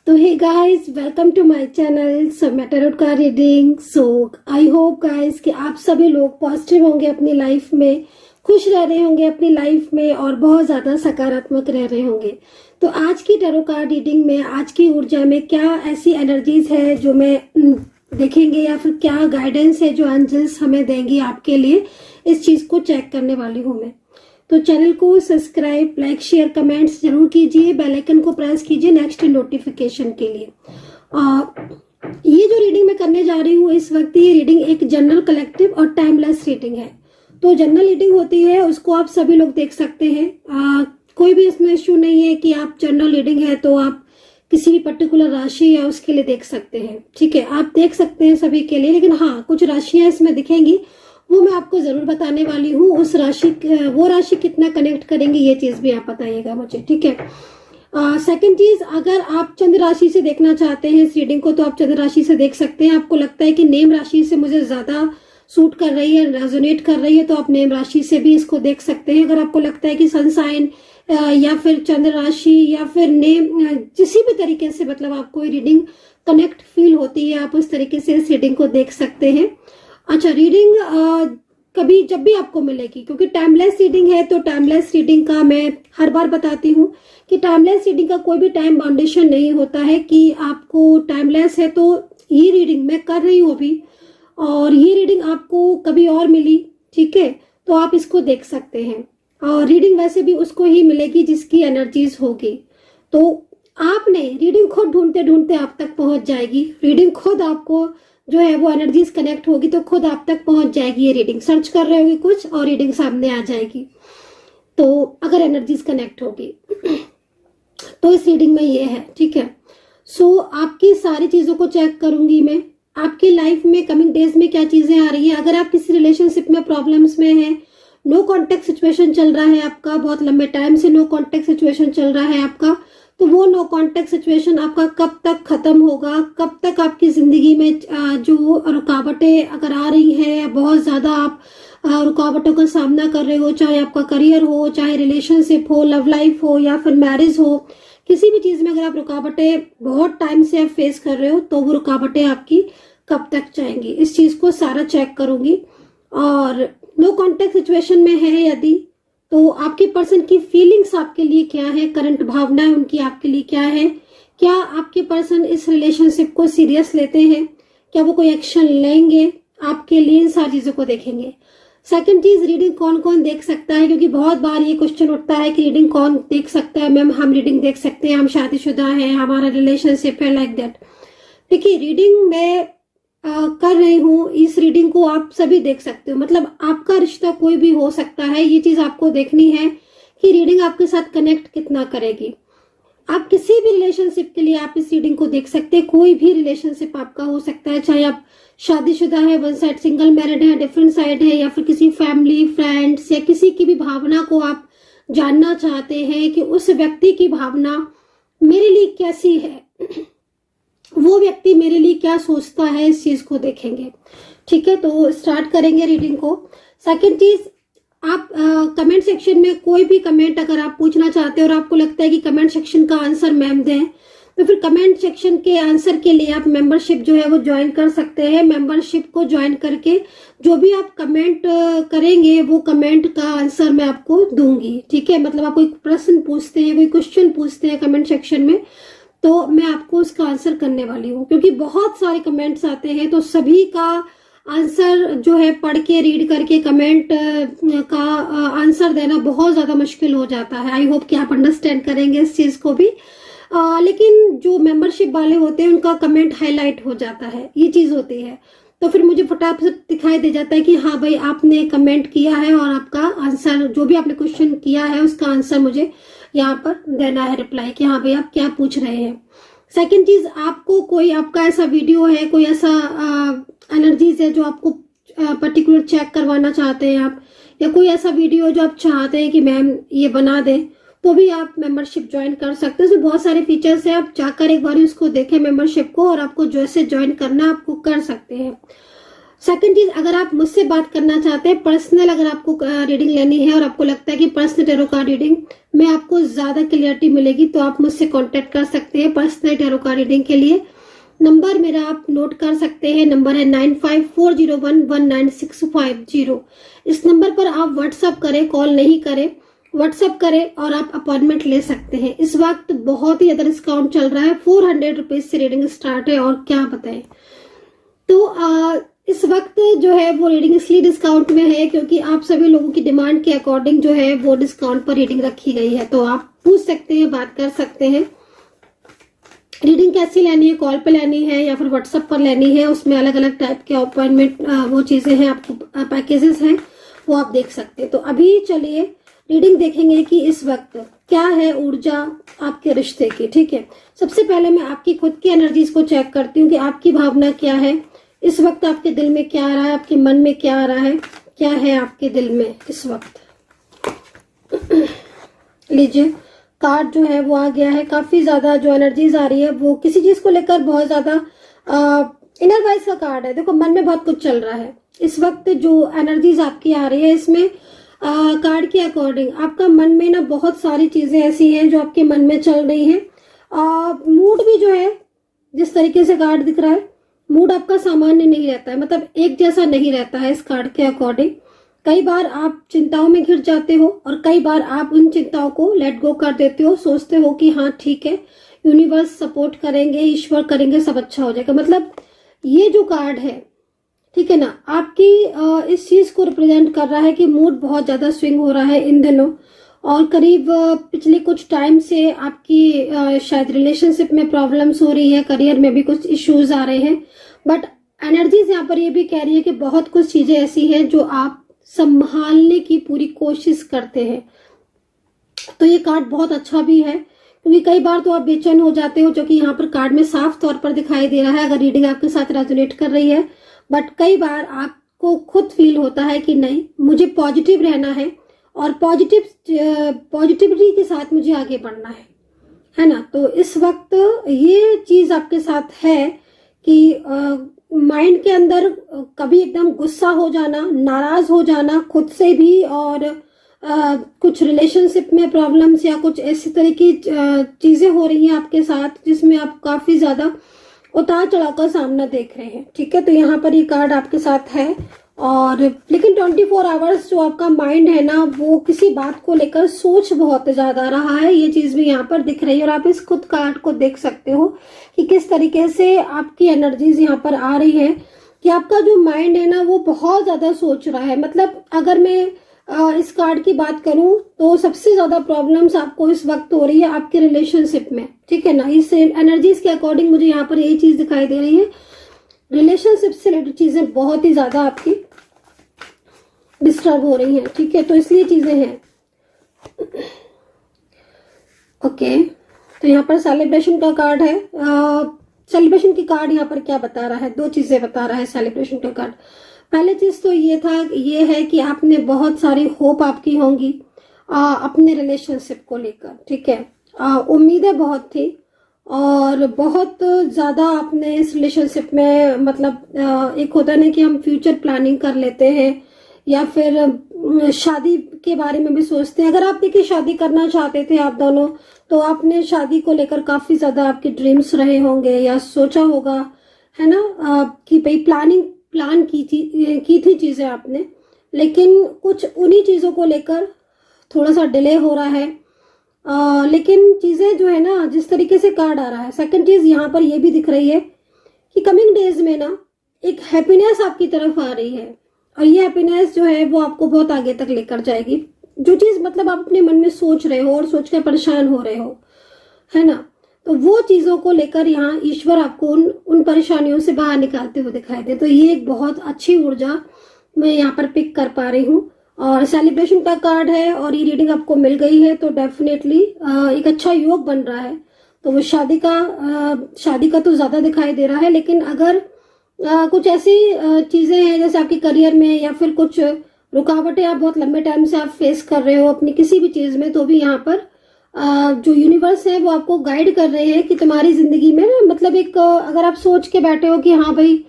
तो hey guys, welcome to my channel Samay tarot का reading. So I hope guys कि आप सभी लोग पॉजिटिव होंगे अपनी लाइफ में, खुश रह रहे होंगे अपनी लाइफ में और बहुत ज़्यादा सकारात्मक रह रहे होंगे। तो आज की टैरो कार्ड रीडिंग में, आज की ऊर्जा में क्या ऐसी एनर्जीज है जो मैं देखेंगे या फिर क्या गाइडेंस है जो एंजल्स हमें देंगी आपके लिए, इस चीज़ को चेक करने वाली हूँ मैं। तो चैनल को सब्सक्राइब, लाइक, शेयर, कमेंट्स जरूर कीजिए, बेल आइकन को प्रेस कीजिए नेक्स्ट नोटिफिकेशन के लिए। ये जो रीडिंग मैं करने जा रही हूँ इस वक्त, ये रीडिंग एक जनरल, कलेक्टिव और टाइमलेस रीडिंग है। तो जनरल रीडिंग होती है, उसको आप सभी लोग देख सकते हैं। कोई भी इसमें इश्यू नहीं है कि आप जनरल रीडिंग है तो आप किसी भी पर्टिकुलर राशि या उसके लिए देख सकते हैं। ठीक है, आप देख सकते हैं सभी के लिए, लेकिन हाँ, कुछ राशियां इसमें दिखेंगी, वो मैं आपको जरूर बताने वाली हूँ। उस राशि, वो राशि कितना कनेक्ट करेंगे ये चीज भी आप बताइएगा मुझे। ठीक है। सेकंड चीज, अगर आप चंद्र राशि से देखना चाहते हैं इस रीडिंग को तो आप चंद्र राशि से देख सकते हैं। आपको लगता है कि नेम राशि से मुझे ज्यादा सूट कर रही है, रेजोनेट कर रही है, तो आप नेम राशि से भी इसको देख सकते हैं। अगर आपको लगता है कि सन साइन या फिर चंद्र राशि या फिर नेम, किसी भी तरीके से मतलब आपको रीडिंग कनेक्ट फील होती है, आप उस तरीके से इस रीडिंग को देख सकते हैं। अच्छा, रीडिंग कभी जब भी आपको मिलेगी, क्योंकि टाइमलेस रीडिंग है तो टाइमलेस रीडिंग का मैं हर बार बताती हूँ कि टाइमलेस रीडिंग का कोई भी टाइम बाउंडेशन नहीं होता है कि आपको टाइमलेस है तो ये रीडिंग मैं कर रही हूँ अभी और ये रीडिंग आपको कभी और मिली, ठीक है, तो आप इसको देख सकते हैं। और रीडिंग वैसे भी उसको ही मिलेगी जिसकी एनर्जीज होगी। तो आपने रीडिंग खुद ढूंढते ढूंढते आप तक पहुंच जाएगी। रीडिंग खुद आपको जो है वो एनर्जीज कनेक्ट होगी तो खुद आप तक पहुंच जाएगी। ये रीडिंग सर्च कर रहे होगी कुछ और रीडिंग सामने आ जाएगी, तो अगर एनर्जीज कनेक्ट होगी तो इस रीडिंग में ये है। ठीक है। सो आपकी सारी चीजों को चेक करूंगी मैं। आपकी लाइफ में कमिंग डेज में क्या चीजें आ रही है। अगर आप किसी रिलेशनशिप में प्रॉब्लम्स में हैं, नो कॉन्टेक्ट सिचुएशन चल रहा है आपका, बहुत लंबे टाइम से नो कॉन्टेक्ट सिचुएशन चल रहा है आपका, तो वो नो कॉन्टेक्ट सिचुएशन आपका कब तक खत्म होगा, कब तक आपकी जिंदगी में जो रुकावटें अगर आ रही हैं, बहुत ज्यादा आप रुकावटों का सामना कर रहे हो, चाहे आपका करियर हो, चाहे रिलेशनशिप हो, लव लाइफ हो या फिर मैरिज हो, किसी भी चीज में अगर आप रुकावटें बहुत टाइम से आप फेस कर रहे हो तो वो रुकावटें आपकी कब तक जाएंगी, इस चीज को सारा चेक करूंगी। और नो कॉन्टेक्ट सिचुएशन में है यदि, तो आपके पर्सन की फीलिंग्स आपके लिए क्या है, करंट भावनाएं उनकी आपके लिए क्या है, क्या आपके पर्सन इस रिलेशनशिप को सीरियस लेते हैं, क्या वो कोई एक्शन लेंगे आपके लिए, इन सारी चीजों को देखेंगे। सेकंड चीज, रीडिंग कौन कौन देख सकता है, क्योंकि बहुत बार ये क्वेश्चन उठता है कि रीडिंग कौन देख सकता है। मैम हम रीडिंग देख सकते हैं, हम शादीशुदा हैं, हमारा रिलेशनशिप है, लाइक दैट। देखिए, रीडिंग में कर रही हूँ, इस रीडिंग को आप सभी देख सकते हो, मतलब आपका रिश्ता कोई भी हो सकता है। ये चीज आपको देखनी है कि रीडिंग आपके साथ कनेक्ट कितना करेगी। आप किसी भी रिलेशनशिप के लिए आप इस रीडिंग को देख सकते हैं। कोई भी रिलेशनशिप आपका हो सकता है, चाहे आप शादीशुदा है, वन साइड सिंगल मैरिड है, डिफरेंट साइड है, या फिर किसी फैमिली, फ्रेंड्स या किसी की भी भावना को आप जानना चाहते हैं कि उस व्यक्ति की भावना मेरे लिए कैसी है, वो व्यक्ति मेरे लिए क्या सोचता है, इस चीज को देखेंगे। ठीक है, तो स्टार्ट करेंगे रीडिंग को। सेकंड चीज, आप कमेंट सेक्शन में कोई भी कमेंट अगर आप पूछना चाहते हैं और आपको लगता है कि कमेंट सेक्शन का आंसर मैम दें, तो फिर कमेंट सेक्शन के आंसर के लिए आप मेंबरशिप जो है वो ज्वाइन कर सकते हैं। मेंबरशिप को ज्वाइन करके जो भी आप कमेंट करेंगे वो कमेंट का आंसर मैं आपको दूंगी। ठीक है, मतलब आप कोई प्रश्न पूछते हैं, कोई क्वेश्चन पूछते हैं कमेंट सेक्शन में, तो मैं आपको उसका आंसर करने वाली हूँ, क्योंकि बहुत सारे कमेंट्स आते हैं तो सभी का आंसर जो है पढ़ के, रीड करके कमेंट का आंसर देना बहुत ज्यादा मुश्किल हो जाता है। आई होप कि आप अंडरस्टैंड करेंगे इस चीज को भी। लेकिन जो मेंबरशिप वाले होते हैं उनका कमेंट हाईलाइट हो जाता है, ये चीज होती है, तो फिर मुझे फटाफट से दिखाई दे जाता है कि हाँ भाई आपने कमेंट किया है और आपका आंसर, जो भी आपने क्वेश्चन किया है उसका आंसर मुझे यहाँ पर देना है, रिप्लाई कि हाँ भाई आप क्या पूछ रहे हैं। सेकंड चीज, आपको कोई आपका ऐसा वीडियो है, कोई ऐसा एनर्जीज है जो आपको पर्टिकुलर चेक करवाना चाहते हैं आप, या कोई ऐसा वीडियो जो आप चाहते हैं कि मैम ये बना दे, तो भी आप मेंबरशिप ज्वाइन कर सकते हैं। उसमें बहुत सारे फीचर्स है, आप जाकर एक बार उसको देखें मेंबरशिप को, और आपको जैसे ज्वाइन करना आपको कर सकते हैं। सेकंड चीज, अगर आप मुझसे बात करना चाहते हैं पर्सनल, अगर आपको रीडिंग लेनी है और आपको लगता है कि पर्सनल टैरो कार्ड रीडिंग में आपको ज्यादा क्लियरिटी मिलेगी, तो आप मुझसे कांटेक्ट कर सकते हैं पर्सनल टैरो कार्ड रीडिंग के लिए। नंबर मेरा आप नोट कर सकते हैं, नंबर है 9540119650। इस नंबर पर आप व्हाट्सअप करें, कॉल नहीं करें, व्हाट्सअप करें और आप अपॉइंटमेंट ले सकते हैं। इस वक्त बहुत ही ज्यादा डिस्काउंट चल रहा है, 400 रुपीज से रीडिंग स्टार्ट है, और क्या बताएं। तो इस वक्त जो है वो रीडिंग इसलिए डिस्काउंट में है क्योंकि आप सभी लोगों की डिमांड के अकॉर्डिंग जो है वो डिस्काउंट पर रीडिंग रखी गई है। तो आप पूछ सकते हैं, बात कर सकते हैं। रीडिंग कैसी लेनी है, कॉल पे लेनी है या फिर व्हाट्सएप पर लेनी है, उसमें अलग अलग टाइप के अपॉइंटमेंट वो चीजें हैं, आपको पैकेजेस हैं, वो आप देख सकते हैं। तो अभी चलिए रीडिंग देखेंगे कि इस वक्त क्या है ऊर्जा आपके रिश्ते की। ठीक है, सबसे पहले मैं आपकी खुद की एनर्जीज को चेक करती हूँ कि आपकी भावना क्या है इस वक्त, आपके दिल में क्या आ रहा है, आपके मन में क्या आ रहा है, क्या है आपके दिल में इस वक्त। लीजिए, कार्ड जो है वो आ गया है। काफी ज्यादा जो एनर्जीज आ रही है वो किसी चीज को लेकर बहुत ज्यादा इनर वॉइस का कार्ड है। देखो, मन में बहुत कुछ चल रहा है इस वक्त। जो एनर्जीज आपकी आ रही है इसमें कार्ड के अकॉर्डिंग आपका मन में ना बहुत सारी चीजें ऐसी हैं जो आपके मन में चल रही हैं। मूड भी जो है, जिस तरीके से कार्ड दिख रहा है, मूड आपका सामान्य नहीं रहता है, मतलब एक जैसा नहीं रहता है इस कार्ड के अकॉर्डिंग। कई बार आप चिंताओं में घिर जाते हो और कई बार आप उन चिंताओं को लेट गो कर देते हो, सोचते हो कि हाँ ठीक है, यूनिवर्स सपोर्ट करेंगे, ईश्वर करेंगे, सब अच्छा हो जाएगा। मतलब ये जो कार्ड है, ठीक है ना, आपकी इस चीज को रिप्रेजेंट कर रहा है कि मूड बहुत ज्यादा स्विंग हो रहा है इन दिनों, और करीब पिछले कुछ टाइम से आपकी शायद रिलेशनशिप में प्रॉब्लम्स हो रही है, करियर में भी कुछ इश्यूज आ रहे हैं। बट एनर्जीज यहाँ पर ये भी कह रही है कि बहुत कुछ चीजें ऐसी हैं जो आप संभालने की पूरी कोशिश करते हैं। तो ये कार्ड बहुत अच्छा भी है क्योंकि कई बार तो आप बेचैन हो जाते हो, जो कि यहाँ पर कार्ड में साफ तौर पर दिखाई दे रहा है अगर रीडिंग आपके साथ रेजोनेट कर रही है। बट कई बार आपको खुद फील होता है कि नहीं, मुझे पॉजिटिव रहना है और पॉजिटिविटी के साथ मुझे आगे बढ़ना है ना। तो इस वक्त ये चीज आपके साथ है कि माइंड के अंदर कभी एकदम गुस्सा हो जाना, नाराज हो जाना खुद से भी, और कुछ रिलेशनशिप में प्रॉब्लम्स या कुछ ऐसी तरह की चीजें हो रही हैं आपके साथ जिसमें आप काफी ज्यादा उतार चढ़ाव का सामना देख रहे हैं। ठीक है, तो यहाँ पर ये कार्ड आपके साथ है। और लेकिन 24 आवर्स जो आपका माइंड है ना, वो किसी बात को लेकर सोच बहुत ज्यादा रहा है, ये चीज भी यहाँ पर दिख रही है। और आप इस खुद कार्ड को देख सकते हो कि किस तरीके से आपकी एनर्जीज यहाँ पर आ रही है कि आपका जो माइंड है ना वो बहुत ज्यादा सोच रहा है। मतलब अगर मैं इस कार्ड की बात करूं तो सबसे ज्यादा प्रॉब्लम्स आपको इस वक्त हो रही है आपके रिलेशनशिप में। ठीक है ना, इस एनर्जीज के अकॉर्डिंग मुझे यहाँ पर यही चीज दिखाई दे रही है, रिलेशनशिप से रिलेटेड चीजें बहुत ही ज्यादा आपकी डिस्टर्ब हो रही हैं। ठीक है, तो इसलिए चीजें हैं। ओके, तो यहाँ पर सेलिब्रेशन का कार्ड है। सेलिब्रेशन की कार्ड यहाँ पर क्या बता रहा है, दो चीजें बता रहा है सेलिब्रेशन का कार्ड। पहले चीज तो ये है कि आपने बहुत सारी होप आपकी होंगी अपने रिलेशनशिप को लेकर। ठीक है, उम्मीदें बहुत थी और बहुत ज्यादा आपने इस रिलेशनशिप में, मतलब एक होता नहीं कि हम फ्यूचर प्लानिंग कर लेते हैं या फिर शादी के बारे में भी सोचते हैं। अगर आप देखिए शादी करना चाहते थे आप दोनों, तो आपने शादी को लेकर काफी ज्यादा आपके ड्रीम्स रहे होंगे या सोचा होगा, है ना, कि भाई प्लान की थी चीजें आपने, लेकिन कुछ उन्हीं चीजों को लेकर थोड़ा सा डिले हो रहा है। लेकिन चीजें जो है ना, जिस तरीके से कार्ड आ रहा है, सेकंड चीज यहाँ पर ये भी दिख रही है कि कमिंग डेज में ना एक हैप्पीनेस आपकी तरफ आ रही है, और ये हैप्पीनेस जो है वो आपको बहुत आगे तक लेकर जाएगी। जो चीज मतलब आप अपने मन में सोच रहे हो और सोच कर परेशान हो रहे हो, है ना, तो वो चीजों को लेकर यहाँ ईश्वर आपको उन परेशानियों से बाहर निकालते हुए दिखाई दे। तो ये एक बहुत अच्छी ऊर्जा मैं यहाँ पर पिक कर पा रही हूँ। और सेलिब्रेशन का कार्ड है और ये रीडिंग आपको मिल गई है, तो डेफिनेटली एक अच्छा योग बन रहा है। तो वो शादी का तो ज्यादा दिखाई दे रहा है, लेकिन अगर कुछ ऐसी चीजें हैं जैसे आपके करियर में या फिर कुछ रुकावटें आप बहुत लंबे टाइम से आप फेस कर रहे हो अपनी किसी भी चीज में, तो भी यहाँ पर जो यूनिवर्स है वो आपको गाइड कर रहे हैं कि तुम्हारी जिंदगी में ना, मतलब एक अगर आप सोच के बैठे हो कि हाँ भाई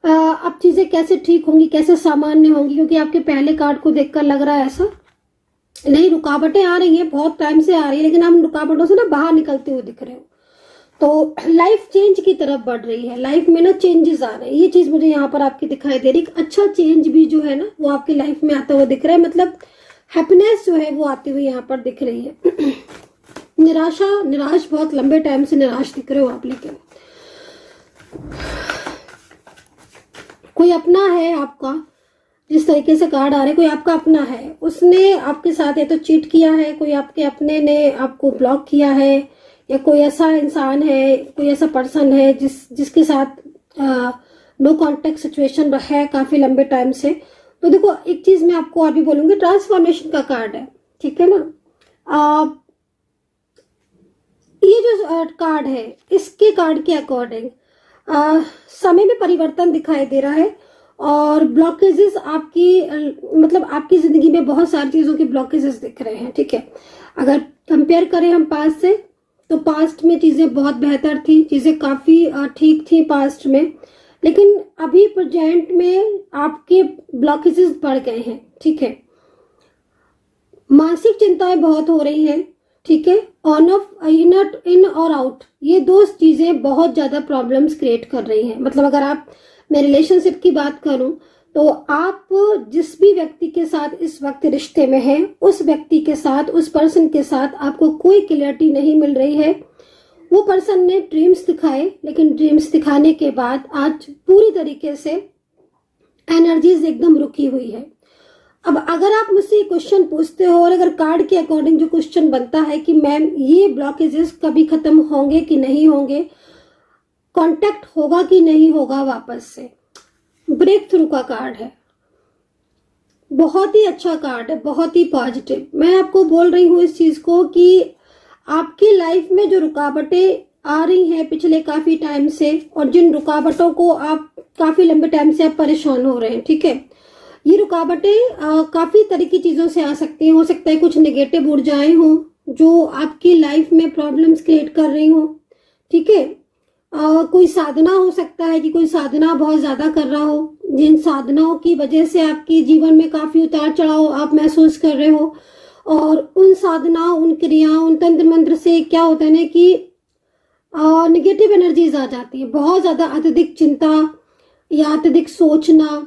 अब चीजें कैसे ठीक होंगी, कैसे सामान्य होंगी, क्योंकि आपके पहले कार्ड को देखकर लग रहा है ऐसा नहीं, रुकावटें आ रही हैं, बहुत टाइम से आ रही है, लेकिन हम रुकावटों से ना बाहर निकलते हुए दिख रहे हो। तो लाइफ चेंज की तरफ बढ़ रही है, लाइफ में ना चेंजेस आ रहे हैं, ये चीज मुझे यहाँ पर आपकी दिखाई दे रही है। अच्छा चेंज भी जो है ना वो आपकी लाइफ में आता हुआ दिख रहा है, मतलब हैप्पीनेस जो है वो आती हुई यहाँ पर दिख रही है। निराश बहुत लंबे टाइम से निराश दिख रहे हो आप, लेकिन कोई अपना है आपका, जिस तरीके से कार्ड आ रहे, कोई आपका अपना है, उसने आपके साथ या तो चीट किया है, कोई आपके अपने ने आपको ब्लॉक किया है, या कोई ऐसा इंसान है, कोई ऐसा पर्सन है जिसके साथ नो कांटेक्ट सिचुएशन है काफी लंबे टाइम से। तो देखो एक चीज मैं आपको और भी बोलूंगी, ट्रांसफॉर्मेशन का कार्ड है, ठीक है ना। ये जो कार्ड है, इसके कार्ड के अकॉर्डिंग समय में परिवर्तन दिखाई दे रहा है, और ब्लॉकेजेस आपकी मतलब आपकी जिंदगी में बहुत सारी चीजों के ब्लॉकेजेस दिख रहे हैं, ठीक है। अगर कंपेयर करें हम पास्ट से, तो पास्ट में चीजें बहुत बेहतर थी, चीजें काफी ठीक थी पास्ट में, लेकिन अभी प्रेजेंट में आपके ब्लॉकेजेस बढ़ गए हैं, ठीक है। मानसिक चिंताएं बहुत हो रही हैं, ठीक है। ऑन ऑफ इन और आउट, ये दो चीजें बहुत ज्यादा प्रॉब्लम्स क्रिएट कर रही हैं। मतलब अगर आप मैं रिलेशनशिप की बात करूं, तो आप जिस भी व्यक्ति के साथ इस वक्त रिश्ते में हैं, उस व्यक्ति के साथ, उस पर्सन के साथ आपको कोई क्लियरिटी नहीं मिल रही है। वो पर्सन ने ड्रीम्स दिखाए, लेकिन ड्रीम्स दिखाने के बाद आज पूरी तरीके से एनर्जीज एकदम रुकी हुई है। अब अगर आप मुझसे क्वेश्चन पूछते हो, और अगर कार्ड के अकॉर्डिंग जो क्वेश्चन बनता है कि मैम ये ब्लॉकेजेस कभी खत्म होंगे कि नहीं होंगे, कांटेक्ट होगा कि नहीं होगा वापस से, ब्रेक थ्रू का कार्ड है। बहुत ही अच्छा कार्ड है, बहुत ही पॉजिटिव। मैं आपको बोल रही हूँ इस चीज को कि आपकी लाइफ में जो रुकावटें आ रही हैं पिछले काफी टाइम से, और जिन रुकावटों को आप काफी लंबे टाइम से आप परेशान हो रहे हैं, ठीक है, ये रुकावटें काफी तरह की चीजों से आ सकती हैं। हो सकता है कुछ नेगेटिव ऊर्जाएं हो जो आपकी लाइफ में प्रॉब्लम्स क्रिएट कर रही हो, ठीक है। कोई साधना हो सकता है कि कोई साधना बहुत ज्यादा कर रहा हो, जिन साधनाओं की वजह से आपके जीवन में काफी उतार चढ़ाव आप महसूस कर रहे हो, और उन साधनाओं, उन क्रियाओं, उन तंत्र मंत्र से क्या होता है ना कि निगेटिव एनर्जीज आ जाती है, बहुत ज्यादा अत्यधिक चिंता या अत्यधिक सोचना,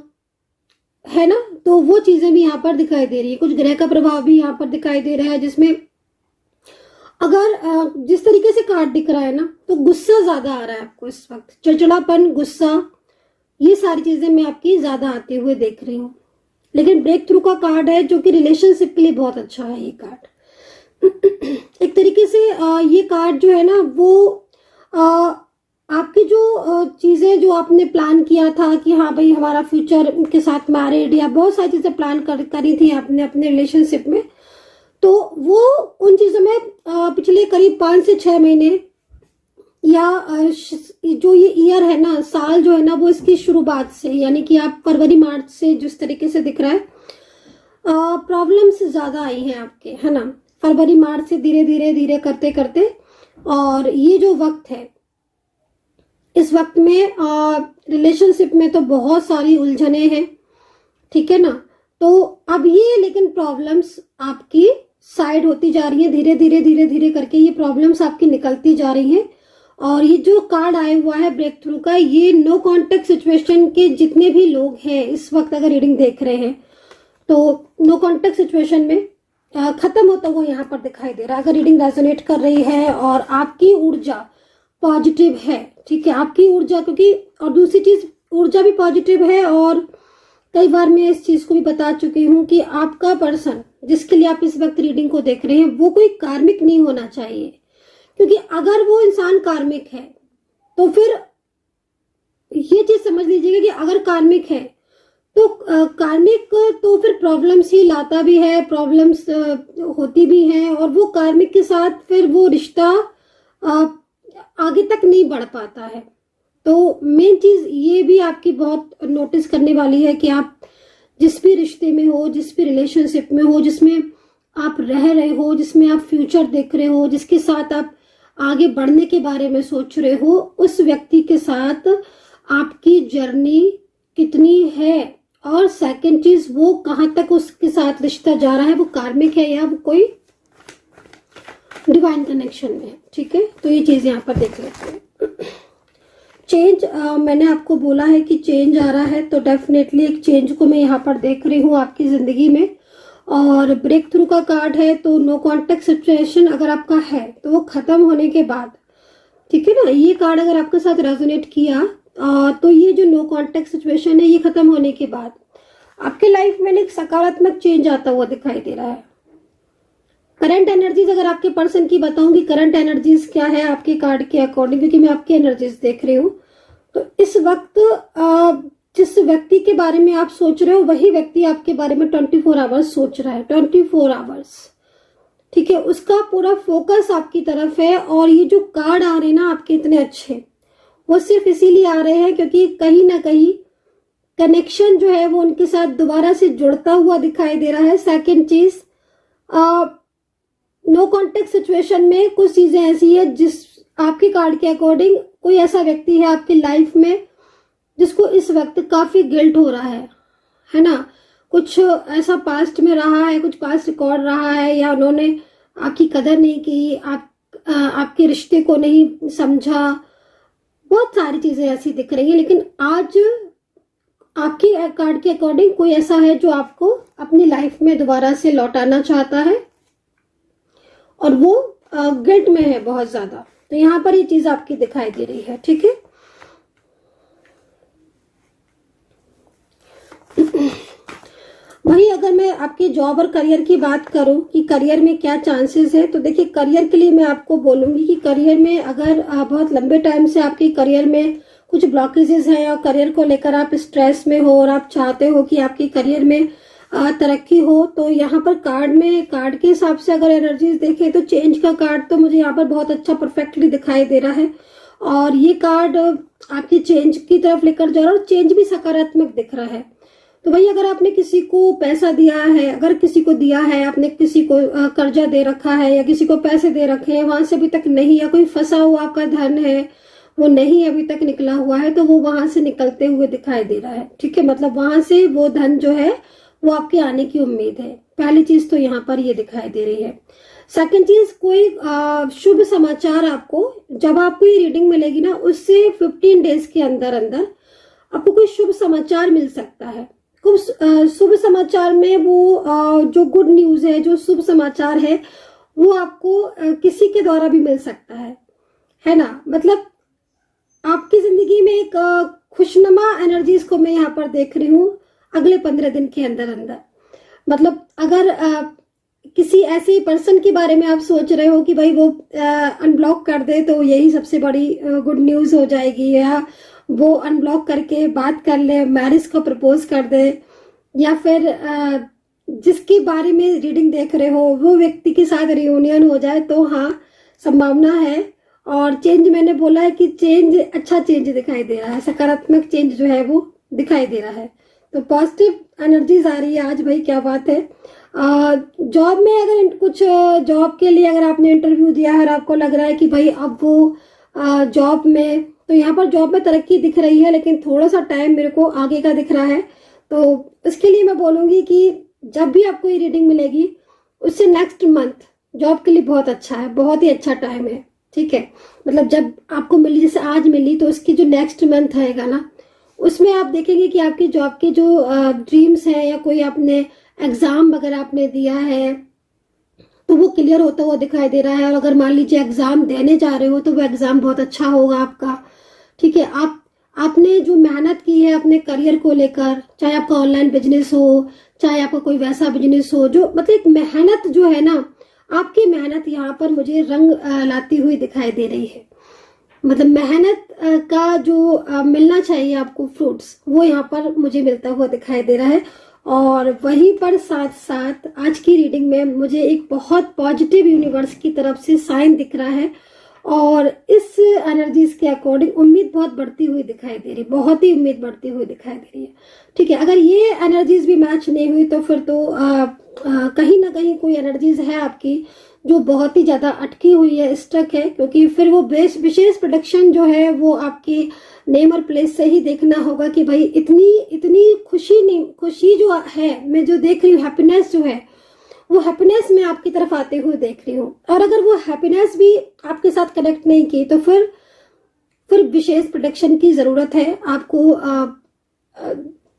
है ना। तो वो चीजें भी यहाँ पर दिखाई दे रही है। कुछ ग्रह का प्रभाव भी यहाँ पर दिखाई दे रहा है, जिसमें अगर जिस तरीके से कार्ड दिख रहा है ना, तो गुस्सा ज्यादा आ रहा है आपको इस वक्त, चिड़चिड़ापन, गुस्सा, ये सारी चीजें मैं आपकी ज्यादा आते हुए देख रही हूँ। लेकिन ब्रेक थ्रू का कार्ड है, जो कि रिलेशनशिप के लिए बहुत अच्छा है ये कार्ड। एक तरीके से ये कार्ड जो है ना वो आपकी जो चीजें जो आपने प्लान किया था कि हाँ भाई हमारा फ्यूचर के साथ मैरिड, या बहुत सारी चीजें प्लान करी थी आपने अपने रिलेशनशिप में, तो वो उन चीजों में पिछले करीब 5 से 6 महीने या जो ये ईयर है ना, साल जो है ना, वो इसकी शुरुआत से, यानी कि आप फरवरी मार्च से जिस तरीके से दिख रहा है, प्रॉब्लम्स ज्यादा आई हैं आपके, है ना। फरवरी मार्च से धीरे धीरे धीरे करते करते, और ये जो वक्त है, इस वक्त में रिलेशनशिप में तो बहुत सारी उलझने हैं, ठीक है ना। तो अब ये लेकिन प्रॉब्लम्स आपकी साइड होती जा रही है, धीरे धीरे धीरे धीरे करके ये प्रॉब्लम्स आपकी निकलती जा रही हैं। और ये जो कार्ड आया हुआ है ब्रेक थ्रू का, ये नो कांटेक्ट सिचुएशन के जितने भी लोग हैं इस वक्त अगर रीडिंग देख रहे हैं, तो नो कांटेक्ट सिचुएशन में खत्म होता हुआ यहाँ पर दिखाई दे रहा है। अगर रीडिंग रेजोनेट कर रही है और आपकी ऊर्जा पॉजिटिव है, ठीक है, आपकी ऊर्जा, क्योंकि और दूसरी चीज ऊर्जा भी पॉजिटिव है, और कई बार मैं इस चीज को भी बता चुकी हूँ कि आपका पर्सन जिसके लिए आप इस वक्त रीडिंग को देख रहे हैं, वो कोई कार्मिक नहीं होना चाहिए, क्योंकि अगर वो इंसान कार्मिक है तो फिर ये चीज समझ लीजिएगा कि अगर कार्मिक है तो कार्मिक तो फिर प्रॉब्लम्स ही लाता भी है, प्रॉब्लम्स होती भी हैं, और वो कार्मिक के साथ फिर वो रिश्ता आगे तक नहीं बढ़ पाता है। तो मेन चीज ये भी आपकी बहुत नोटिस करने वाली है कि आप जिस भी रिश्ते में हो, जिस भी रिलेशनशिप में हो, जिसमें आप रह रहे हो, जिसमें आप फ्यूचर देख रहे हो, जिसके साथ आप आगे बढ़ने के बारे में सोच रहे हो, उस व्यक्ति के साथ आपकी जर्नी कितनी है, और सेकंड चीज वो कहाँ तक उसके साथ रिश्ता जा रहा है, वो कार्मिक है या वो कोई डिवाइन कनेक्शन में है। ठीक है, तो ये चीज यहाँ पर देख लेते हैं। चेंज, मैंने आपको बोला है कि चेंज आ रहा है, तो डेफिनेटली एक चेंज को मैं यहाँ पर देख रही हूँ आपकी जिंदगी में। और ब्रेक थ्रू का कार्ड है, तो नो कॉन्टेक्ट सिचुएशन अगर आपका है तो वो खत्म होने के बाद, ठीक है ना, ये कार्ड अगर आपके साथ रेजोनेट किया तो ये जो नो कॉन्टेक्ट सिचुएशन है ये खत्म होने के बाद आपके लाइफ में एक सकारात्मक चेंज आता हुआ दिखाई दे रहा है। करंट एनर्जीज अगर आपके पर्सन की बताऊंगी, करंट एनर्जीज क्या है आपके कार्ड के अकॉर्डिंग, क्योंकि मैं आपकी एनर्जीज देख रही हूँ। तो इस वक्त जिस व्यक्ति के बारे में आप सोच रहे हो वही व्यक्ति आपके बारे में 24 आवर्स सोच रहा है, 24 आवर्स। ठीक है, उसका पूरा फोकस आपकी तरफ है। और ये जो कार्ड आ रहे हैं ना आपके इतने अच्छे, वो सिर्फ इसीलिए आ रहे हैं क्योंकि कहीं ना कहीं कनेक्शन जो है वो उनके साथ दोबारा से जुड़ता हुआ दिखाई दे रहा है। सेकंड चीज, नो कॉन्टेक्ट सिचुएशन में कुछ चीजें ऐसी है जिस आपके कार्ड के अकॉर्डिंग कोई ऐसा व्यक्ति है आपकी लाइफ में जिसको इस वक्त काफी गिल्ट हो रहा है ना। कुछ ऐसा पास्ट में रहा है, कुछ पास्ट रिकॉर्ड रहा है, या उन्होंने आपकी कदर नहीं की, आपके रिश्ते को नहीं समझा, बहुत सारी चीजें ऐसी दिख रही है। लेकिन आज आपकी कार्ड के अकॉर्डिंग कोई ऐसा है जो आपको अपनी लाइफ में दोबारा से लौटाना चाहता है और वो गिल्ट में है बहुत ज्यादा। तो यहाँ पर ये चीज आपकी दिखाई दे रही है। ठीक है, वही अगर मैं आपके जॉब और करियर की बात करूं कि करियर में क्या चांसेस है, तो देखिए करियर के लिए मैं आपको बोलूंगी कि करियर में अगर बहुत लंबे टाइम से आपके करियर में कुछ ब्लॉकेजेस हैं और करियर को लेकर आप स्ट्रेस में हो और आप चाहते हो कि आपके करियर में तरक्की हो, तो यहाँ पर कार्ड के हिसाब से अगर एनर्जीज देखें तो चेंज का कार्ड तो मुझे यहाँ पर बहुत अच्छा परफेक्टली दिखाई दे रहा है। और ये कार्ड आपकी चेंज की तरफ लेकर जा रहा है और चेंज भी सकारात्मक दिख रहा है। तो भाई अगर आपने किसी को पैसा दिया है, अगर किसी को दिया है, आपने किसी को कर्जा दे रखा है या किसी को पैसे दे रखे हैं, वहां से अभी तक नहीं, या कोई फंसा हुआ आपका धन है वो नहीं अभी तक निकला हुआ है, तो वो वहां से निकलते हुए दिखाई दे रहा है। ठीक है, मतलब वहां से वो धन जो है वो आपके आने की उम्मीद है। पहली चीज तो यहाँ पर ये दिखाई दे रही है। सेकंड चीज, कोई शुभ समाचार आपको, जब आपको ये रीडिंग मिलेगी ना उससे 15 डेज के अंदर अंदर आपको कोई शुभ समाचार मिल सकता है। शुभ समाचार में वो जो गुड न्यूज है, जो शुभ समाचार है, वो आपको किसी के द्वारा भी मिल सकता है ना। मतलब आपकी जिंदगी में एक खुशनुमा एनर्जीज को मैं यहाँ पर देख रही हूँ अगले 15 दिन के अंदर अंदर। मतलब अगर किसी ऐसे पर्सन के बारे में आप सोच रहे हो कि भाई वो अनब्लॉक कर दे तो यही सबसे बड़ी गुड न्यूज हो जाएगी, या वो अनब्लॉक करके बात कर ले, मैरिज को प्रपोज कर दे, या फिर जिसके बारे में रीडिंग देख रहे हो वो व्यक्ति के साथ रियूनियन हो जाए, तो हाँ संभावना है। और चेंज मैंने बोला है कि चेंज, अच्छा चेंज दिखाई दे रहा है, सकारात्मक चेंज जो है वो दिखाई दे रहा है। तो पॉजिटिव एनर्जीज आ रही है आज। भाई क्या बात है। जॉब में अगर कुछ जॉब के लिए अगर आपने इंटरव्यू दिया है और आपको लग रहा है कि भाई अब वो जॉब में, तो यहाँ पर जॉब में तरक्की दिख रही है, लेकिन थोड़ा सा टाइम मेरे को आगे का दिख रहा है। तो इसके लिए मैं बोलूंगी कि जब भी आपको ये रीडिंग मिलेगी उससे नेक्स्ट मंथ जॉब के लिए बहुत अच्छा है, बहुत ही अच्छा टाइम है। ठीक है, मतलब जब आपको मिली, जैसे आज मिली, तो उसकी जो नेक्स्ट मंथ आएगा ना उसमें आप देखेंगे कि आपकी जॉब के जो ड्रीम्स हैं या कोई आपने एग्जाम वगैरह आपने दिया है तो वो क्लियर होता हुआ दिखाई दे रहा है। और अगर मान लीजिए एग्जाम देने जा रहे हो तो वो एग्जाम बहुत अच्छा होगा आपका। ठीक है, आपने जो मेहनत की है अपने करियर को लेकर, चाहे आपका ऑनलाइन बिजनेस हो, चाहे आपका कोई वैसा बिजनेस हो, जो मतलब एक मेहनत जो है ना, आपकी मेहनत यहाँ पर मुझे रंग लाती हुई दिखाई दे रही है। मतलब मेहनत का जो मिलना चाहिए आपको फ्रूट्स, वो यहाँ पर मुझे मिलता हुआ दिखाई दे रहा है। और वहीं पर साथ साथ आज की रीडिंग में मुझे एक बहुत पॉजिटिव यूनिवर्स की तरफ से साइन दिख रहा है और इस एनर्जीज के अकॉर्डिंग उम्मीद बहुत बढ़ती हुई दिखाई दे रही है, बहुत ही उम्मीद बढ़ती हुई दिखाई दे रही है। ठीक है, अगर ये एनर्जीज भी मैच नहीं हुई तो फिर तो कहीं ना कहीं कोई एनर्जीज है आपकी जो बहुत ही ज्यादा अटकी हुई है, स्टक है, क्योंकि फिर वो विशेष प्रोडक्शन जो है वो आपकी नेम और प्लेस से ही देखना होगा कि भाई इतनी इतनी खुशी नहीं, खुशी जो है मैं जो देख रही हूँ, हैप्पीनेस जो है वो हैप्पीनेस मैं आपकी तरफ आते हुए देख रही हूँ। और अगर वो हैप्पीनेस भी आपके साथ कनेक्ट नहीं की तो फिर विशेष प्रोटेक्शन की जरूरत है आपको।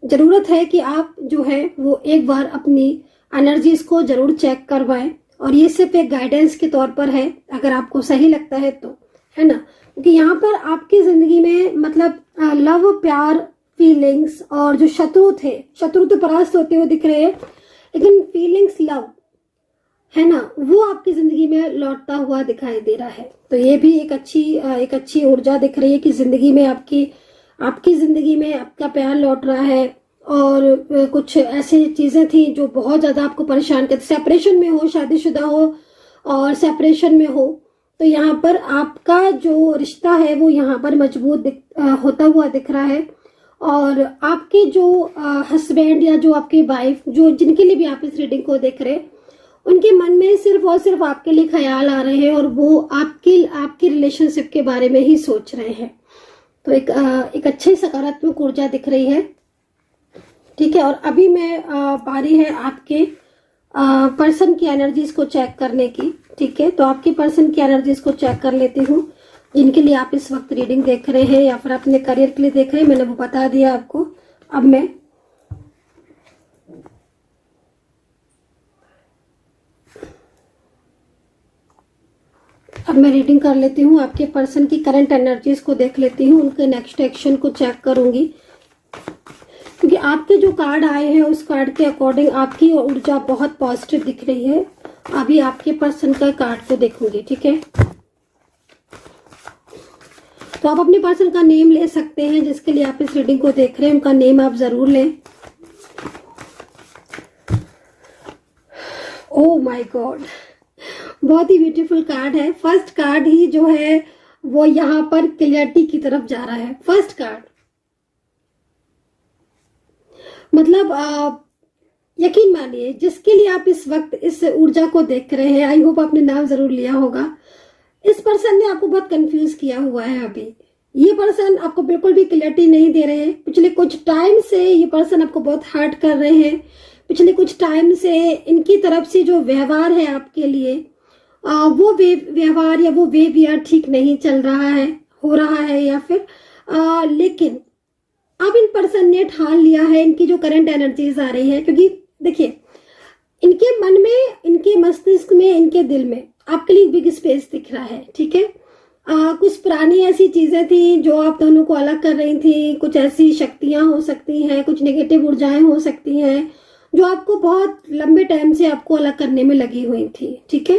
जरूरत है कि आप जो है वो एक बार अपनी एनर्जीज को जरूर चेक करवाएं। और ये सिर्फ एक गाइडेंस के तौर पर है, अगर आपको सही लगता है तो, है ना। क्योंकि यहाँ पर आपकी जिंदगी में मतलब लव, प्यार, फीलिंग्स और जो शत्रु तो परास्त होते हुए दिख रहे हैं, लेकिन फीलिंग्स, लव है ना, वो आपकी जिंदगी में लौटता हुआ दिखाई दे रहा है। तो ये भी एक अच्छी ऊर्जा दिख रही है कि जिंदगी में आपकी जिंदगी में आपका प्यार लौट रहा है। और कुछ ऐसी चीजें थी जो बहुत ज्यादा आपको परेशान करती, सेपरेशन में हो, शादीशुदा हो और सेपरेशन में हो, तो यहाँ पर आपका जो रिश्ता है वो यहाँ पर मजबूत होता हुआ दिख रहा है। और आपके जो हस्बैंड या जो आपकी वाइफ, जो जिनके लिए भी आप इस रीडिंग को देख रहे हैं, उनके मन में सिर्फ और सिर्फ आपके लिए ख्याल आ रहे हैं और वो आपकी रिलेशनशिप के बारे में ही सोच रहे हैं। तो एक अच्छी सकारात्मक ऊर्जा दिख रही है, ठीक है। और अभी मैं बारी है आपके पर्सन की एनर्जीज को चेक करने की, ठीक है। तो आपकी पर्सन की एनर्जीज को चेक कर लेती हूँ, जिनके लिए आप इस वक्त रीडिंग देख रहे हैं या फिर अपने करियर के लिए देख रहे हैं, मैंने वो बता दिया आपको। अब मैं रीडिंग कर लेती हूँ, आपके पर्सन की करंट एनर्जीज को देख लेती हूँ, उनके नेक्स्ट एक्शन को चेक करूंगी। क्योंकि आपके जो कार्ड आए हैं उस कार्ड के अकॉर्डिंग आपकी ऊर्जा बहुत पॉजिटिव दिख रही है। अभी आपके पर्सन का कार्ड को देखूंगी, ठीक है। तो आप अपने पर्सन का नेम ले सकते हैं, जिसके लिए आप इस रीडिंग को देख रहे हैं उनका नेम आप जरूर लें। ओह माय गॉड, बहुत ही ब्यूटीफुल कार्ड है। फर्स्ट कार्ड ही जो है वो यहाँ पर क्लियरिटी की तरफ जा रहा है। फर्स्ट कार्ड मतलब यकीन मानिए, जिसके लिए आप इस वक्त इस ऊर्जा को देख रहे हैं, आई होप आपने नाम जरूर लिया होगा। इस पर्सन ने आपको बहुत कंफ्यूज किया हुआ है। अभी ये पर्सन आपको बिल्कुल भी क्लियरिटी नहीं दे रहे हैं। पिछले कुछ टाइम से ये पर्सन आपको बहुत हर्ट कर रहे हैं। पिछले कुछ टाइम से इनकी तरफ से जो व्यवहार है आपके लिए, वो व्यवहार या वो बिहेवियर ठीक नहीं चल रहा है, हो रहा है या फिर लेकिन अब इन पर्सन ने ठान लिया है। इनकी जो करंट एनर्जीज आ रही है, क्योंकि देखिए इनके मन में, इनके मस्तिष्क में, इनके दिल में आपके लिए बिग स्पेस दिख रहा है, ठीक है। कुछ पुरानी ऐसी चीजें थी जो आप दोनों को अलग कर रही थी। कुछ ऐसी शक्तियां हो सकती हैं, कुछ नेगेटिव ऊर्जाएं हो सकती हैं जो आपको बहुत लंबे टाइम से आपको अलग करने में लगी हुई थी, ठीक है।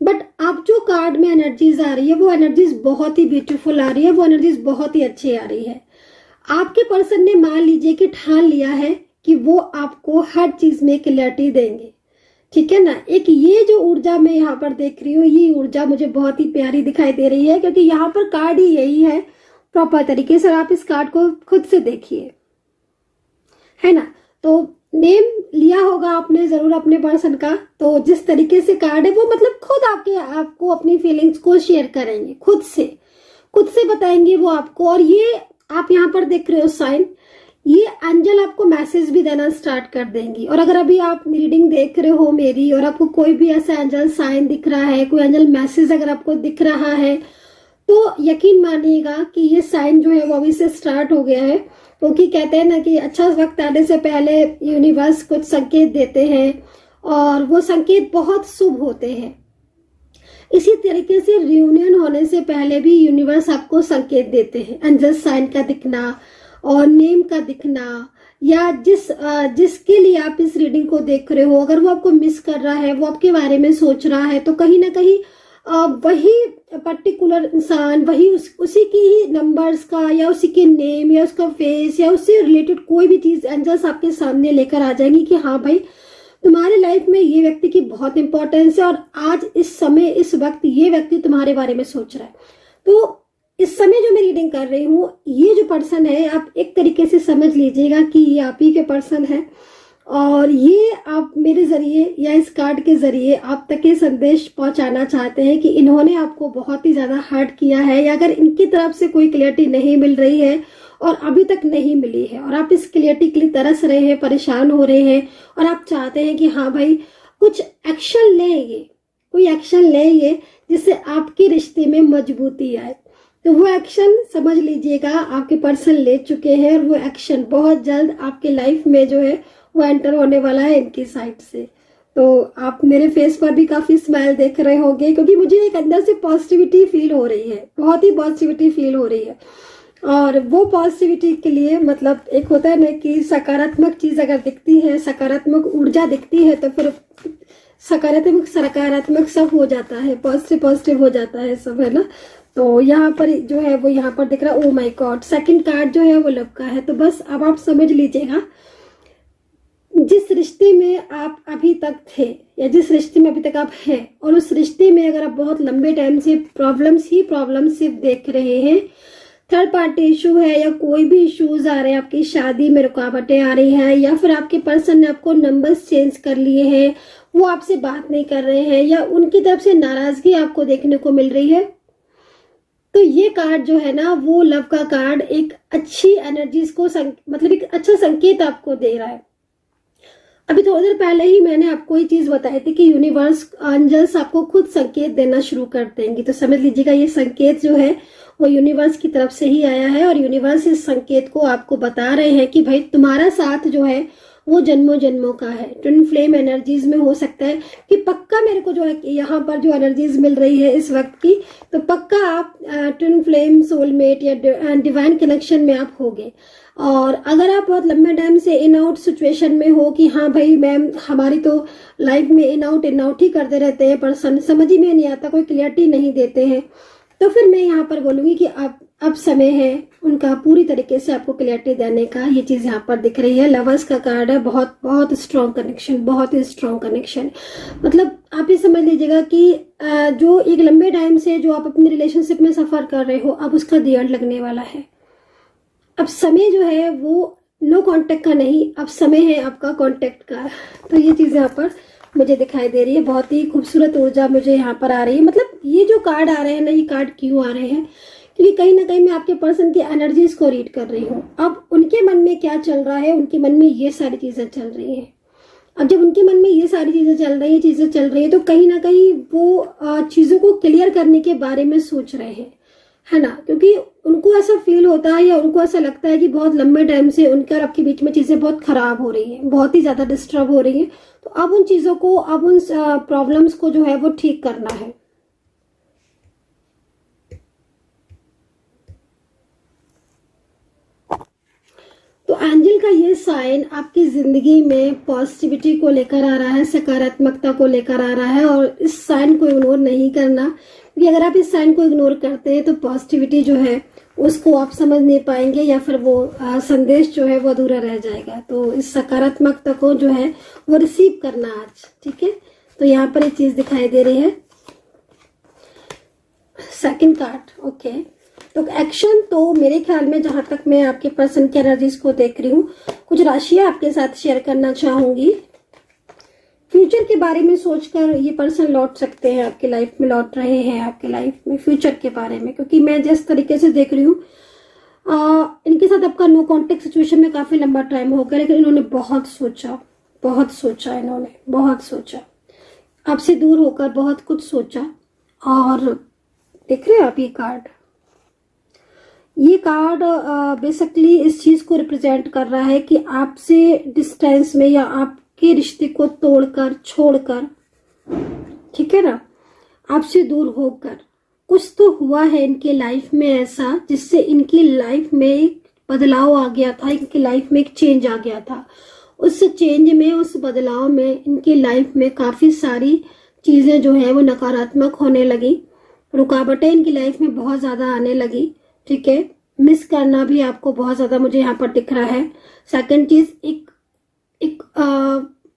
बट अब जो कार्ड में एनर्जीज आ रही है वो एनर्जीज बहुत ही ब्यूटीफुल आ रही है, वो एनर्जीज बहुत ही अच्छी आ रही है। आपके पर्सन ने मान लीजिए कि ठान लिया है कि वो आपको हर चीज में क्लैरिटी देंगे, ठीक है ना। एक ये जो ऊर्जा मैं यहाँ पर देख रही हूँ, ये ऊर्जा मुझे बहुत ही प्यारी दिखाई दे रही है, क्योंकि यहाँ पर कार्ड ही यही है प्रॉपर तरीके से। आप इस कार्ड को खुद से देखिए, है ना। तो नेम लिया होगा आपने जरूर अपने पर्सन का। तो जिस तरीके से कार्ड है वो मतलब खुद आपको अपनी फीलिंग्स को शेयर करेंगे, खुद से बताएंगे वो आपको। और ये आप यहाँ पर देख रहे हो साइन, ये एंजल आपको मैसेज भी देना स्टार्ट कर देंगी। और अगर अभी आप रीडिंग देख रहे हो मेरी और आपको कोई भी ऐसा एंजल साइन दिख रहा है, कोई एंजल मैसेज अगर आपको दिख रहा है, तो यकीन मानिएगा कि ये साइन जो है वो अभी से स्टार्ट हो गया है। क्योंकि कहते हैं ना कि अच्छा वक्त आने से पहले यूनिवर्स कुछ संकेत देते हैं और वो संकेत बहुत शुभ होते हैं। इसी तरीके से रियूनियन होने से पहले भी यूनिवर्स आपको संकेत देते हैं। एंजल साइन का दिखना और नेम का दिखना, या जिसके लिए आप इस रीडिंग को देख रहे हो, अगर वो आपको मिस कर रहा है, वो आपके बारे में सोच रहा है, तो कहीं ना कहीं वही पर्टिकुलर इंसान, वही उसी की ही नंबर्स का या उसी के नेम या उसका फेस या उससे रिलेटेड कोई भी चीज एंजल्स आपके सामने लेकर आ जाएंगी कि हाँ भाई तुम्हारे लाइफ में ये व्यक्ति की बहुत इंपॉर्टेंस है और आज इस समय इस वक्त ये व्यक्ति तुम्हारे बारे में सोच रहा है। तो इस समय जो मैं रीडिंग कर रही हूँ, ये जो पर्सन है, आप एक तरीके से समझ लीजिएगा कि ये आप ही के पर्सन है। और ये आप मेरे जरिए या इस कार्ड के जरिए आप तक ये संदेश पहुंचाना चाहते हैं कि इन्होंने आपको बहुत ही ज्यादा हर्ट किया है, या अगर इनकी तरफ से कोई क्लियरिटी नहीं मिल रही है और अभी तक नहीं मिली है और आप इस क्लियरिटी के लिए तरस रहे हैं, परेशान हो रहे हैं और आप चाहते हैं कि हाँ भाई कुछ एक्शन लेंगे, कोई एक्शन लेंगे जिससे आपके रिश्ते में मजबूती आए, तो वो एक्शन समझ लीजिएगा आपके पर्सन ले चुके हैं और वो एक्शन बहुत जल्द आपके लाइफ में जो है वो एंटर होने वाला है इनकी साइड से। तो आप मेरे फेस पर भी काफी स्माइल देख रहे होंगे, क्योंकि मुझे एक अंदर से पॉजिटिविटी फील हो रही है, बहुत ही पॉजिटिविटी फील हो रही है। और वो पॉजिटिविटी के लिए मतलब एक होता है ना कि सकारात्मक चीज अगर दिखती है, सकारात्मक ऊर्जा दिखती है, तो फिर सकारात्मक सकारात्मक सब हो जाता है, पॉजिटिव पॉजिटिव हो जाता है सब, है ना। तो यहाँ पर जो है वो यहाँ पर दिख रहा है, oh my God, second card जो है वो लव का है। तो बस अब आप समझ लीजिएगा, जिस रिश्ते में आप अभी तक थे या जिस रिश्ते में अभी तक आप हैं, और उस रिश्ते में अगर आप बहुत लंबे टाइम से प्रॉब्लम्स सिर्फ देख रहे हैं, थर्ड पार्टी इशू है या कोई भी इश्यूज आ रहे हैं, आपकी शादी में रुकावटें आ रही हैं, या फिर आपके पर्सन ने आपको नंबर्स चेंज कर लिए हैं, वो आपसे बात नहीं कर रहे हैं, या उनकी तरफ से नाराजगी आपको देखने को मिल रही है, तो ये कार्ड जो है ना वो लव का कार्ड एक अच्छी एनर्जीज को मतलब एक अच्छा संकेत आपको दे रहा है। अभी थोड़ी देर पहले ही मैंने आपको ये चीज बताई थी कि यूनिवर्स एंजल्स आपको खुद संकेत देना शुरू कर देंगे, तो समझ लीजिएगा ये संकेत जो है वो यूनिवर्स की तरफ से ही आया है और यूनिवर्स इस संकेत को आपको बता रहे हैं कि भाई तुम्हारा साथ जो है वो जन्मों जन्मों का है। ट्विन फ्लेम एनर्जीज में हो सकता है कि पक्का मेरे को जो है यहाँ पर जो एनर्जीज मिल रही है इस वक्त की, तो पक्का आप ट्विन फ्लेम, सोलमेट या डिवाइन कनेक्शन में आप होगे। और अगर आप बहुत लंबे टाइम से इन आउट सिचुएशन में हो कि हाँ भाई मैम हमारी तो लाइफ में इन आउट ही करते रहते हैं, पर्सन समझ ही में नहीं आता, कोई क्लियरिटी नहीं देते हैं, तो फिर मैं यहाँ पर बोलूंगी कि अब समय है उनका पूरी तरीके से आपको क्लियरिटी देने का। ये चीज यहाँ पर दिख रही है, लवर्स का कार्ड है, बहुत बहुत स्ट्रॉन्ग कनेक्शन, बहुत ही स्ट्रॉन्ग कनेक्शन। मतलब आप ये समझ लीजिएगा कि जो एक लंबे टाइम से जो आप अपने रिलेशनशिप में सफर कर रहे हो, अब उसका दी एंड लगने वाला है। अब समय जो है वो नो कांटेक्ट का नहीं, अब समय है आपका कांटेक्ट का। तो ये चीज यहाँ पर मुझे दिखाई दे रही है, बहुत ही खूबसूरत ऊर्जा मुझे यहाँ पर आ रही है। मतलब ये जो कार्ड आ रहे हैं ना, ये कार्ड क्यों आ रहे हैं, क्योंकि कहीं ना कहीं मैं आपके पर्सन की एनर्जीज को रीड कर रही हूँ। अब उनके मन में क्या चल रहा है, उनके मन में ये सारी चीजें चल रही हैं। अब जब उनके मन में ये सारी चीजें चल रही है तो कहीं ना कहीं वो चीजों को क्लियर करने के बारे में सोच रहे हैं, है ना। क्योंकि उनको ऐसा फील होता है या उनको ऐसा लगता है कि बहुत लंबे टाइम से उनके और आपके बीच में चीजें बहुत खराब हो रही हैं, बहुत ही ज्यादा डिस्टर्ब हो रही हैं। तो अब उन चीजों को, अब उन प्रॉब्लम्स को जो है वो ठीक करना है। तो एंजल का ये साइन आपकी जिंदगी में पॉजिटिविटी को लेकर आ रहा है, सकारात्मकता को लेकर आ रहा है, और इस साइन को इग्नोर नहीं करना, क्योंकि अगर आप इस साइन को इग्नोर करते हैं तो पॉजिटिविटी जो है उसको आप समझ नहीं पाएंगे, या फिर वो संदेश जो है वो अधूरा रह जाएगा। तो इस सकारात्मकता को जो है वो रिसीव करना आज, ठीक है। तो यहाँ पर एक चीज दिखाई दे रही है, सेकंड कार्ड, ओके। तो एक्शन तो मेरे ख्याल में, जहां तक मैं आपके पर्सन की एनर्जीज को देख रही हूँ, कुछ राशियां आपके साथ शेयर करना चाहूंगी। फ्यूचर के बारे में सोचकर ये पर्सन लौट सकते हैं आपकी लाइफ में, लौट रहे हैं आपकी लाइफ में फ्यूचर के बारे में, क्योंकि मैं जिस तरीके से देख रही हूँ इनके साथ आपका नो कॉन्टेक्ट सिचुएशन में काफी लंबा टाइम हो गया, लेकिन इन्होंने बहुत सोचा, इन्होंने बहुत सोचा, आपसे दूर होकर बहुत कुछ सोचा। और देख रहे हैं आप ये कार्ड बेसिकली इस चीज को रिप्रेजेंट कर रहा है कि आपसे डिस्टेंस में या आपके रिश्ते को तोड़कर, छोड़कर, ठीक है ना, आपसे दूर होकर कुछ तो हुआ है इनके लाइफ में ऐसा, जिससे इनकी लाइफ में एक बदलाव आ गया था, इनकी लाइफ में एक चेंज आ गया था। उस चेंज में, उस बदलाव में इनकी लाइफ में काफी सारी चीजें जो है वो नकारात्मक होने लगी, रुकावटें इनकी लाइफ में बहुत ज्यादा आने लगी, ठीक है। मिस करना भी आपको बहुत ज्यादा मुझे यहाँ पर दिख रहा है। सेकंड चीज, एक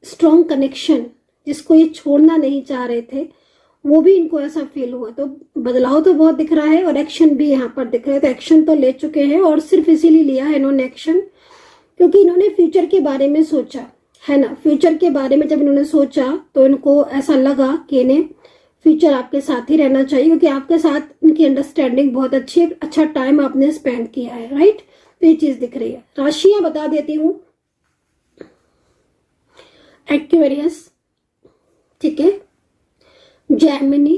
स्ट्रॉन्ग कनेक्शन जिसको ये छोड़ना नहीं चाह रहे थे, वो भी इनको ऐसा फील हुआ। तो बदलाव तो बहुत दिख रहा है और एक्शन भी यहाँ पर दिख रहा है। तो एक्शन तो ले चुके हैं, और सिर्फ इसीलिए लिया है इन्होंने एक्शन क्योंकि इन्होंने फ्यूचर के बारे में सोचा, है ना। फ्यूचर के बारे में जब इन्होंने सोचा तो इनको ऐसा लगा कि इन्हें फ्यूचर आपके साथ ही रहना चाहिए, क्योंकि आपके साथ इनकी अंडरस्टैंडिंग बहुत अच्छी है, अच्छा टाइम आपने स्पेंड किया है, राइट। तो ये चीज दिख रही है। राशियां बता देती हूँ। एक्वेरियस, ठीक है, Gemini,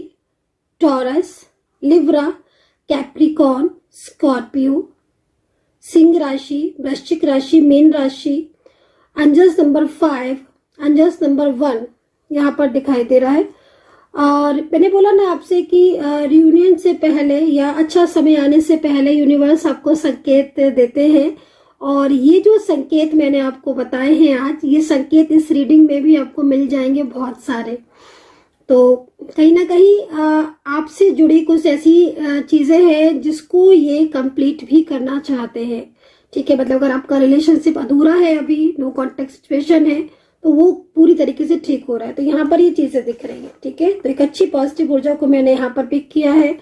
taurus, Libra, Capricorn, Scorpio, Singh राशि, वृश्चिक राशि, मीन राशि, अंजस नंबर 5, अंजस नंबर 1 यहाँ पर दिखाई दे रहा है। और मैंने बोला ना आपसे कि रियूनियन से पहले या अच्छा समय आने से पहले यूनिवर्स आपको संकेत देते हैं, और ये जो संकेत मैंने आपको बताए हैं आज, ये संकेत इस रीडिंग में भी आपको मिल जाएंगे बहुत सारे। तो कहीं ना कहीं आपसे जुड़ी कुछ ऐसी चीजें हैं जिसको ये कंप्लीट भी करना चाहते हैं, ठीक है। मतलब अगर आपका रिलेशनशिप अधूरा है, अभी नो कॉन्टेक्ट सिचुएशन है, तो वो पूरी तरीके से ठीक हो रहा है। तो यहाँ पर ये चीजें दिख रही है, ठीक है। तो एक अच्छी पॉजिटिव ऊर्जा को मैंने यहाँ पर पिक किया है।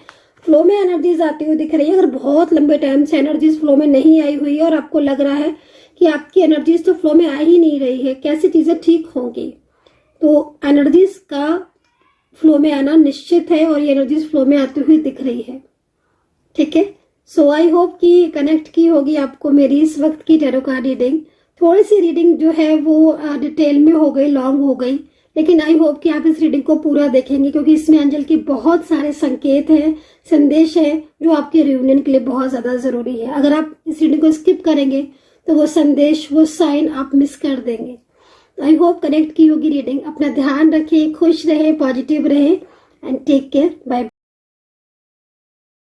फ्लो में एनर्जीज आती हुई दिख रही है। अगर बहुत लंबे टाइम से एनर्जीज फ्लो में नहीं आई हुई है और आपको लग रहा है कि आपकी एनर्जीज तो फ्लो में आ ही नहीं रही है, कैसी चीजें ठीक होंगी, तो एनर्जीज का फ्लो में आना निश्चित है, और ये एनर्जीज फ्लो में आती हुई दिख रही है, ठीक है। सो आई होप कि कनेक्ट की होगी आपको मेरी इस वक्त की टैरो कार्ड रीडिंग। थोड़ी सी रीडिंग जो है वो डिटेल में हो गई, लॉन्ग हो गई, लेकिन आई होप कि आप इस रीडिंग को पूरा देखेंगे, क्योंकि इसमें एंजल के बहुत सारे संकेत हैं, संदेश है, जो आपके रियूनियन के लिए बहुत ज्यादा जरूरी है। अगर आप इस रीडिंग को स्किप करेंगे तो वो संदेश, वो साइन आप मिस कर देंगे। आई होप कनेक्ट की होगी रीडिंग। अपना ध्यान रखें, खुश रहे, पॉजिटिव रहे, एंड टेक केयर, बाय।